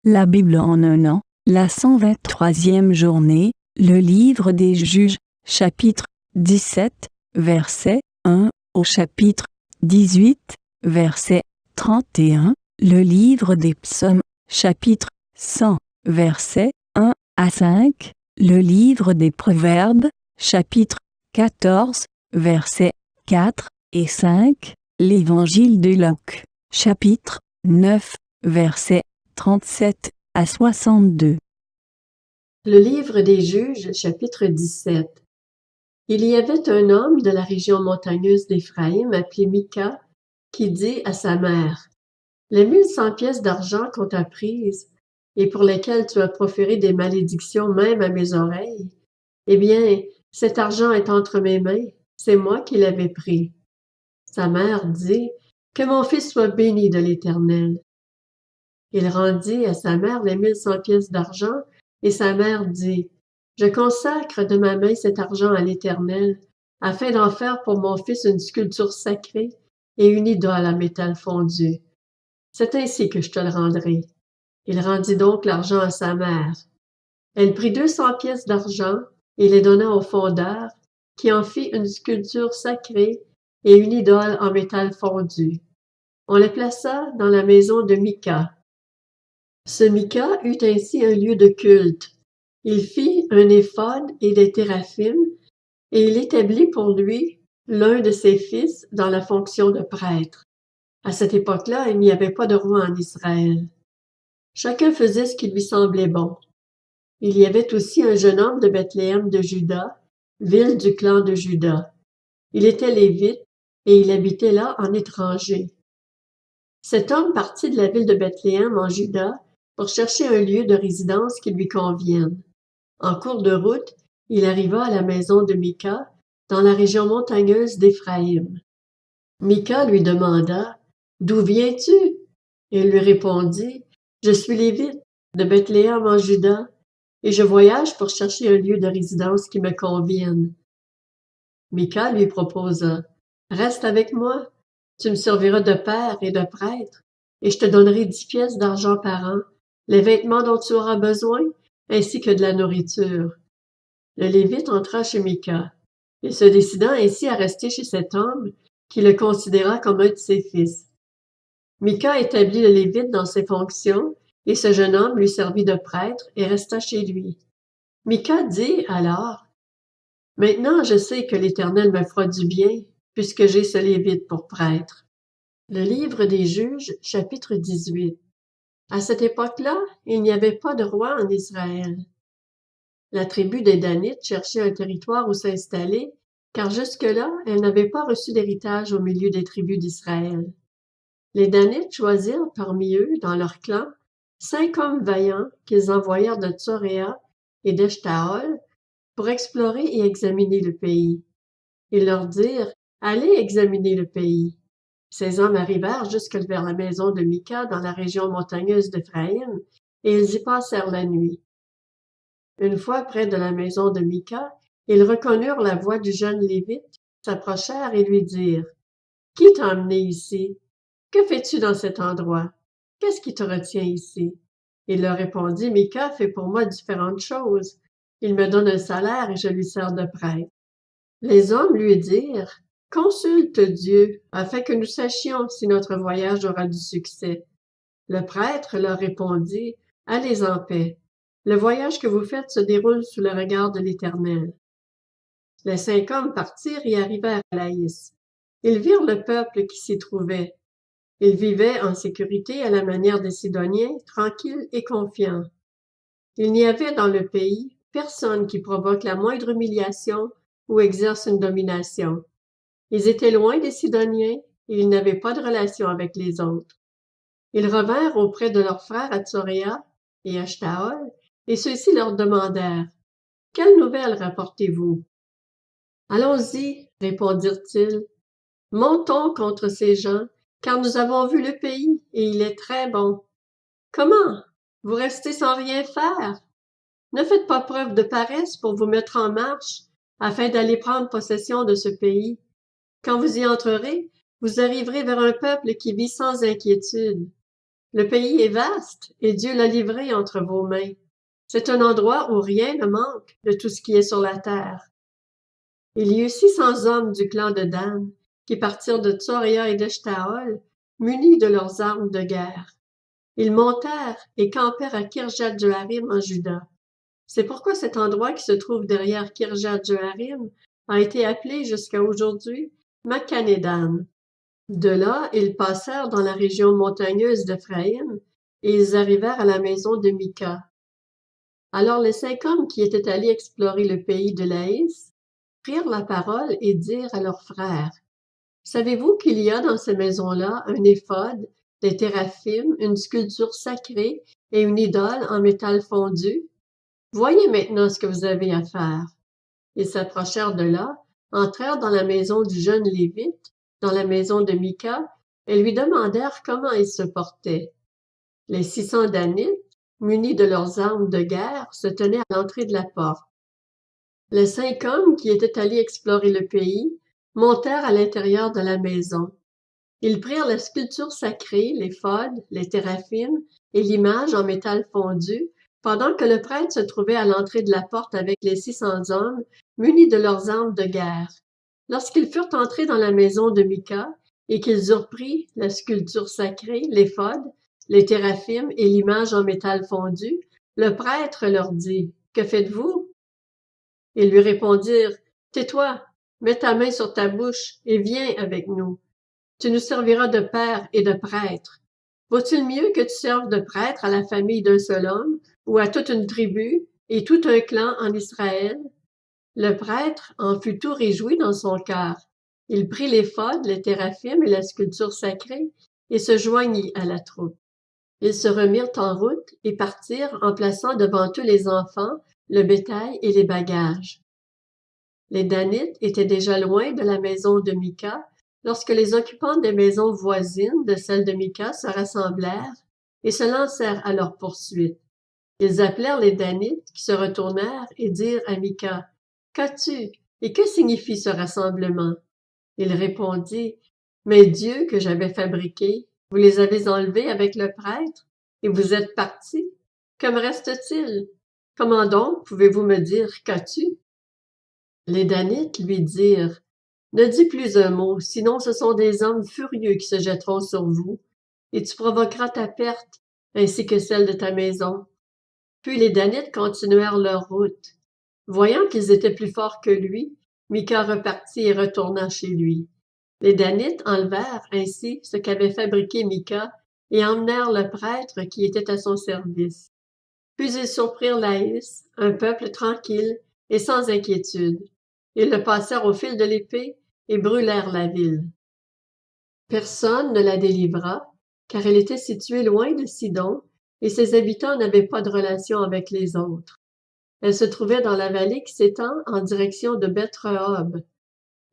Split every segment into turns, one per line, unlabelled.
La Bible en un an, la 123e journée, le livre des Juges, chapitre 17, verset 1 au chapitre 18, verset 31, le livre des Psaumes, chapitre 100, verset 1 à 5, le livre des Proverbes, chapitre 14, versets 4 et 5, l'évangile de Luc, chapitre 9, verset 37 à 62.
Le livre des Juges, chapitre 17. Il y avait un homme de la région montagneuse d'Éphraïm appelé Mika, qui dit à sa mère, « Les 1100 pièces d'argent qu'on t'a prises, et pour lesquelles tu as proféré des malédictions même à mes oreilles, eh bien, cet argent est entre mes mains, c'est moi qui l'avais pris. » Sa mère dit, « Que mon fils soit béni de l'Éternel. » Il rendit à sa mère les 1100 pièces d'argent, et sa mère dit, « Je consacre de ma main cet argent à l'Éternel, afin d'en faire pour mon fils une sculpture sacrée et une idole à métal fondu. C'est ainsi que je te le rendrai. » Il rendit donc l'argent à sa mère. Elle prit 200 pièces d'argent et les donna au fondeur, qui en fit une sculpture sacrée et une idole en métal fondu. On les plaça dans la maison de Mika. Ce Mika eut ainsi un lieu de culte. Il fit un éphod et des téraphim, et il établit pour lui l'un de ses fils dans la fonction de prêtre. À cette époque-là, il n'y avait pas de roi en Israël. Chacun faisait ce qui lui semblait bon. Il y avait aussi un jeune homme de Bethléem de Juda, ville du clan de Juda. Il était lévite, et il habitait là en étranger. Cet homme partit de la ville de Bethléem en Juda pour chercher un lieu de résidence qui lui convienne. En cours de route, il arriva à la maison de Mika, dans la région montagneuse d'Éphraïm. Mika lui demanda, « D'où viens-tu? » Et il lui répondit, « Je suis lévite, de Bethléem en Juda, et je voyage pour chercher un lieu de résidence qui me convienne. » Mika lui proposa, « Reste avec moi, tu me serviras de père et de prêtre, et je te donnerai 10 pièces d'argent par an, les vêtements dont tu auras besoin, ainsi que de la nourriture. » Le Lévite entra chez Mika. Il se décida ainsi à rester chez cet homme, qui le considéra comme un de ses fils. Mika établit le Lévite dans ses fonctions, et ce jeune homme lui servit de prêtre et resta chez lui. Mika dit alors, « Maintenant je sais que l'Éternel me fera du bien, puisque j'ai ce Lévite pour prêtre. » Le livre des Juges, chapitre 18. À cette époque-là, il n'y avait pas de roi en Israël. La tribu des Danites cherchait un territoire où s'installer, car jusque-là, elle n'avait pas reçu d'héritage au milieu des tribus d'Israël. Les Danites choisirent parmi eux, dans leur clan, 5 hommes vaillants qu'ils envoyèrent de Tsoréa et d'Eshtaol pour explorer et examiner le pays. Ils leur dirent, « Allez examiner le pays. » Ces hommes arrivèrent jusque vers la maison de Mika dans la région montagneuse d'Éphraïm, et ils y passèrent la nuit. Une fois près de la maison de Mika, ils reconnurent la voix du jeune Lévite, s'approchèrent et lui dirent, « Qui t'a emmené ici? Que fais-tu dans cet endroit? Qu'est-ce qui te retient ici? » Il leur répondit, « Mika fait pour moi différentes choses. Il me donne un salaire et je lui sers de prêtre. » Les hommes lui dirent, « Consulte Dieu, afin que nous sachions si notre voyage aura du succès. » Le prêtre leur répondit, « Allez en paix. Le voyage que vous faites se déroule sous le regard de l'Éternel. » Les 5 hommes partirent et arrivèrent à Laïs. Ils virent le peuple qui s'y trouvait. Ils vivaient en sécurité à la manière des Sidoniens, tranquilles et confiants. Il n'y avait dans le pays personne qui provoque la moindre humiliation ou exerce une domination. Ils étaient loin des Sidoniens et ils n'avaient pas de relation avec les autres. Ils revinrent auprès de leurs frères à Tsoréa et à Shtaol, et ceux-ci leur demandèrent, « Quelles nouvelles rapportez-vous? » « Allons-y, répondirent-ils. Montons contre ces gens, car nous avons vu le pays, et il est très bon. Comment? Vous restez sans rien faire? Ne faites pas preuve de paresse pour vous mettre en marche, afin d'aller prendre possession de ce pays. Quand vous y entrerez, vous arriverez vers un peuple qui vit sans inquiétude. Le pays est vaste et Dieu l'a livré entre vos mains. C'est un endroit où rien ne manque de tout ce qui est sur la terre. Il y eut 600 hommes du clan de Dan qui partirent de Tsoria et d'Eshtaol, munis de leurs armes de guerre. Ils montèrent et campèrent à Kirjath-Jearim en Juda. C'est pourquoi cet endroit qui se trouve derrière Kirjath-Jearim a été appelé jusqu'à aujourd'hui Makhanedan. De là, ils passèrent dans la région montagneuse d'Éphraïm, et ils arrivèrent à la maison de Mika. Alors les 5 hommes qui étaient allés explorer le pays de Laïs prirent la parole et dirent à leurs frères, « Savez-vous qu'il y a dans ces maisons-là un éphod, des téraphim, une sculpture sacrée et une idole en métal fondu? Voyez maintenant ce que vous avez à faire. » Ils s'approchèrent de là, entrèrent dans la maison du jeune Lévite, dans la maison de Mika, et lui demandèrent comment il se portait. Les 600 Danites, munis de leurs armes de guerre, se tenaient à l'entrée de la porte. Les 5 hommes qui étaient allés explorer le pays montèrent à l'intérieur de la maison. Ils prirent la sculpture sacrée, l'éphod, les téraphim et l'image en métal fondu, pendant que le prêtre se trouvait à l'entrée de la porte avec les 600 hommes munis de leurs armes de guerre. Lorsqu'ils furent entrés dans la maison de Mika et qu'ils eurent pris la sculpture sacrée, l'éphod, les téraphim et l'image en métal fondu, le prêtre leur dit, « Que faites-vous? » Ils lui répondirent, « Tais-toi, mets ta main sur ta bouche et viens avec nous. Tu nous serviras de père et de prêtre. Vaut-il mieux que tu serves de prêtre à la famille d'un seul homme ou à toute une tribu et tout un clan en Israël? » Le prêtre en fut tout réjoui dans son cœur. Il prit l'éphod, les téraphim et la sculpture sacrée et se joignit à la troupe. Ils se remirent en route et partirent en plaçant devant eux les enfants, le bétail et les bagages. Les Danites étaient déjà loin de la maison de Mika lorsque les occupants des maisons voisines de celle de Mika se rassemblèrent et se lancèrent à leur poursuite. Ils appelèrent les Danites qui se retournèrent et dirent à Mika, « Qu'as-tu et que signifie ce rassemblement? » Il répondit, « Mes dieux que j'avais fabriqués, vous les avez enlevés avec le prêtre et vous êtes partis. Que me reste-t-il? Comment donc pouvez-vous me dire qu'as-tu? » Les Danites lui dirent, « Ne dis plus un mot, sinon ce sont des hommes furieux qui se jetteront sur vous, et tu provoqueras ta perte, ainsi que celle de ta maison. » Puis les Danites continuèrent leur route. Voyant qu'ils étaient plus forts que lui, Mika repartit et retourna chez lui. Les Danites enlevèrent ainsi ce qu'avait fabriqué Mika et emmenèrent le prêtre qui était à son service. Puis ils surprirent Laïs, un peuple tranquille et sans inquiétude. Ils le passèrent au fil de l'épée et brûlèrent la ville. Personne ne la délivra, car elle était située loin de Sidon et ses habitants n'avaient pas de relation avec les autres. Elle se trouvait dans la vallée qui s'étend en direction de Beth-Rehob.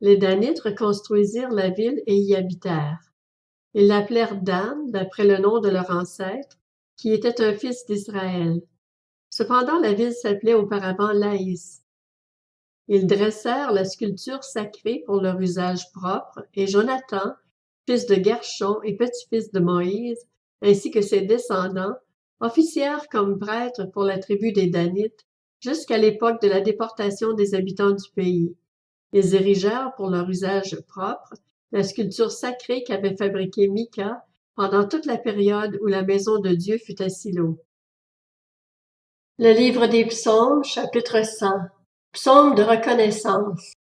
Les Danites reconstruisirent la ville et y habitèrent. Ils l'appelèrent Dan, d'après le nom de leur ancêtre, qui était un fils d'Israël. Cependant, la ville s'appelait auparavant Laïs. Ils dressèrent la sculpture sacrée pour leur usage propre, et Jonathan, fils de Gershon et petit-fils de Moïse, ainsi que ses descendants, officièrent comme prêtres pour la tribu des Danites jusqu'à l'époque de la déportation des habitants du pays. Ils érigèrent pour leur usage propre la sculpture sacrée qu'avait fabriquée Mika pendant toute la période où la maison de Dieu fut à Silo. Le livre des Psaumes, chapitre 100. Psaume de reconnaissance.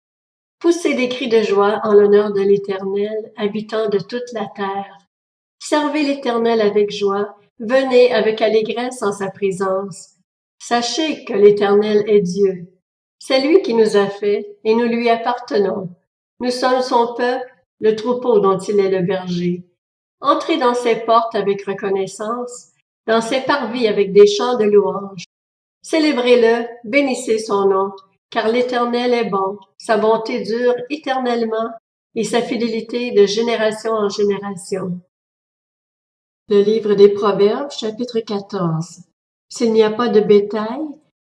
Poussez des cris de joie en l'honneur de l'Éternel, habitant de toute la terre. Servez l'Éternel avec joie, venez avec allégresse en sa présence. Sachez que l'Éternel est Dieu. C'est lui qui nous a fait, et nous lui appartenons. Nous sommes son peuple, le troupeau dont il est le berger. Entrez dans ses portes avec reconnaissance, dans ses parvis avec des chants de louange. Célébrez-le, bénissez son nom, car l'Éternel est bon, sa bonté dure éternellement, et sa fidélité de génération en génération. Le livre des Proverbes, chapitre 14. S'il n'y a pas de bétail,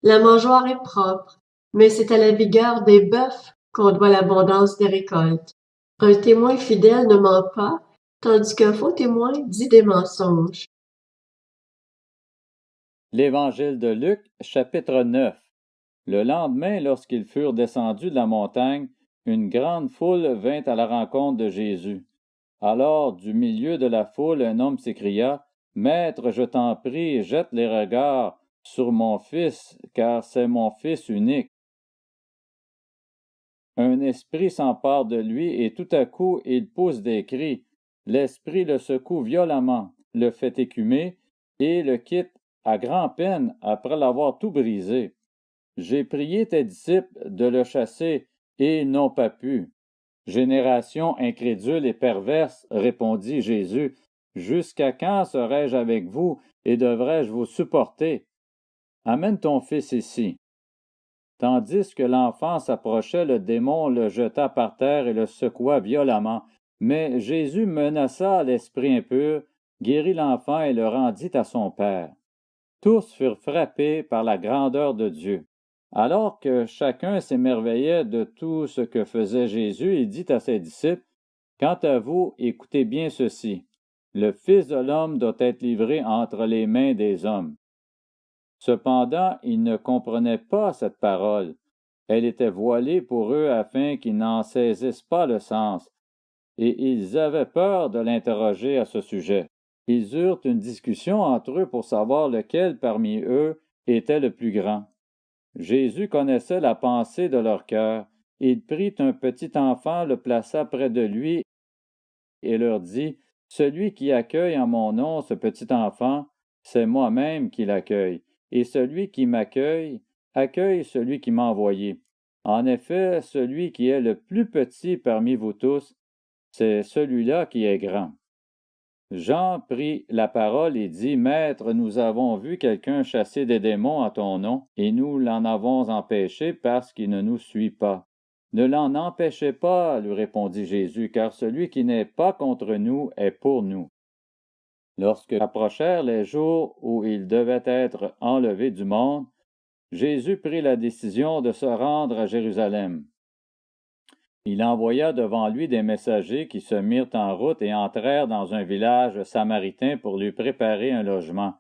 la mangeoire est propre, mais c'est à la vigueur des bœufs qu'on doit l'abondance des récoltes. Un témoin fidèle ne ment pas, tandis qu'un faux témoin dit des mensonges.
L'Évangile de Luc, chapitre 9. Le lendemain, lorsqu'ils furent descendus de la montagne, une grande foule vint à la rencontre de Jésus. Alors, du milieu de la foule, un homme s'écria, « Maître, je t'en prie, jette les regards sur mon fils, car c'est mon fils unique. » Un esprit s'empare de lui et tout à coup il pousse des cris. L'esprit le secoue violemment, le fait écumer et le quitte à grand-peine après l'avoir tout brisé. J'ai prié tes disciples de le chasser et ils n'ont pas pu. Génération incrédule et perverse, répondit Jésus, jusqu'à quand serai-je avec vous et devrais-je vous supporter? Amène ton fils ici. Tandis que l'enfant s'approchait, le démon le jeta par terre et le secoua violemment. Mais Jésus menaça l'esprit impur, guérit l'enfant et le rendit à son père. Tous furent frappés par la grandeur de Dieu. Alors que chacun s'émerveillait de tout ce que faisait Jésus, il dit à ses disciples, « Quant à vous, écoutez bien ceci. Le Fils de l'homme doit être livré entre les mains des hommes. » Cependant, ils ne comprenaient pas cette parole. Elle était voilée pour eux afin qu'ils n'en saisissent pas le sens, et ils avaient peur de l'interroger à ce sujet. Ils eurent une discussion entre eux pour savoir lequel parmi eux était le plus grand. Jésus connaissait la pensée de leur cœur. Il prit un petit enfant, le plaça près de lui et leur dit, « Celui qui accueille en mon nom ce petit enfant, c'est moi-même qui l'accueille. Et celui qui m'accueille, accueille celui qui m'a envoyé. En effet, celui qui est le plus petit parmi vous tous, c'est celui-là qui est grand. » Jean prit la parole et dit, « Maître, nous avons vu quelqu'un chasser des démons en ton nom, et nous l'en avons empêché parce qu'il ne nous suit pas. » « Ne l'en empêchez pas, lui répondit Jésus, car celui qui n'est pas contre nous est pour nous. » Lorsque approchèrent les jours où il devait être enlevé du monde, Jésus prit la décision de se rendre à Jérusalem. Il envoya devant lui des messagers qui se mirent en route et entrèrent dans un village samaritain pour lui préparer un logement.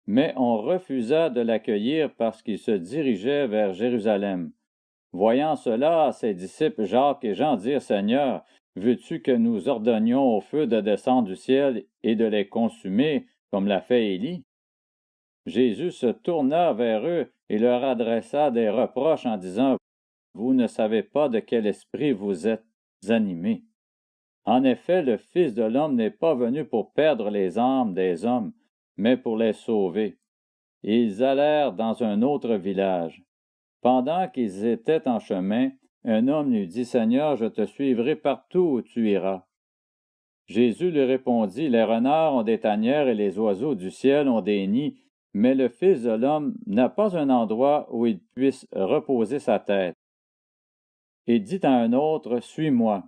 Mais on refusa de l'accueillir parce qu'il se dirigeait vers Jérusalem. Voyant cela, ses disciples Jacques et Jean dirent, « Seigneur, veux-tu que nous ordonnions au feu de descendre du ciel et de les consumer, comme l'a fait Élie? » Jésus se tourna vers eux et leur adressa des reproches en disant, « Vous ne savez pas de quel esprit vous êtes animés. En effet, le Fils de l'homme n'est pas venu pour perdre les âmes des hommes, mais pour les sauver. » Et ils allèrent dans un autre village. Pendant qu'ils étaient en chemin, un homme lui dit, « Seigneur, je te suivrai partout où tu iras. » Jésus lui répondit, « Les renards ont des tanières et les oiseaux du ciel ont des nids, mais le Fils de l'homme n'a pas un endroit où il puisse reposer sa tête. » Et dit à un autre, « Suis-moi. »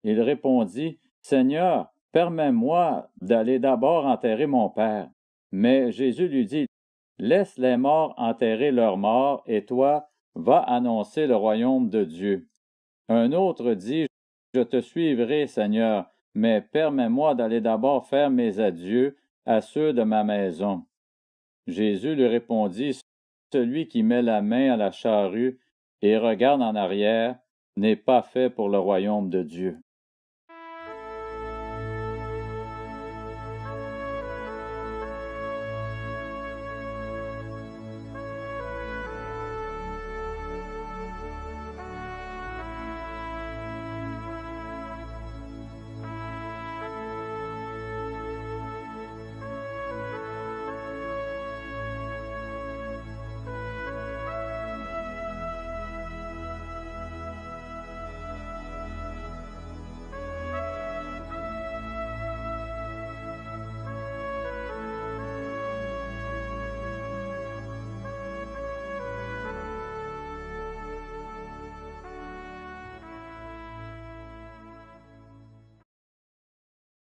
Il répondit, « Seigneur, permets-moi d'aller d'abord enterrer mon père. » Mais Jésus lui dit, « Laisse les morts enterrer leurs morts, et toi, va annoncer le royaume de Dieu. » Un autre dit, « Je te suivrai, Seigneur, mais permets-moi d'aller d'abord faire mes adieux à ceux de ma maison. » Jésus lui répondit, « Celui qui met la main à la charrue et regarde en arrière n'est pas fait pour le royaume de Dieu. »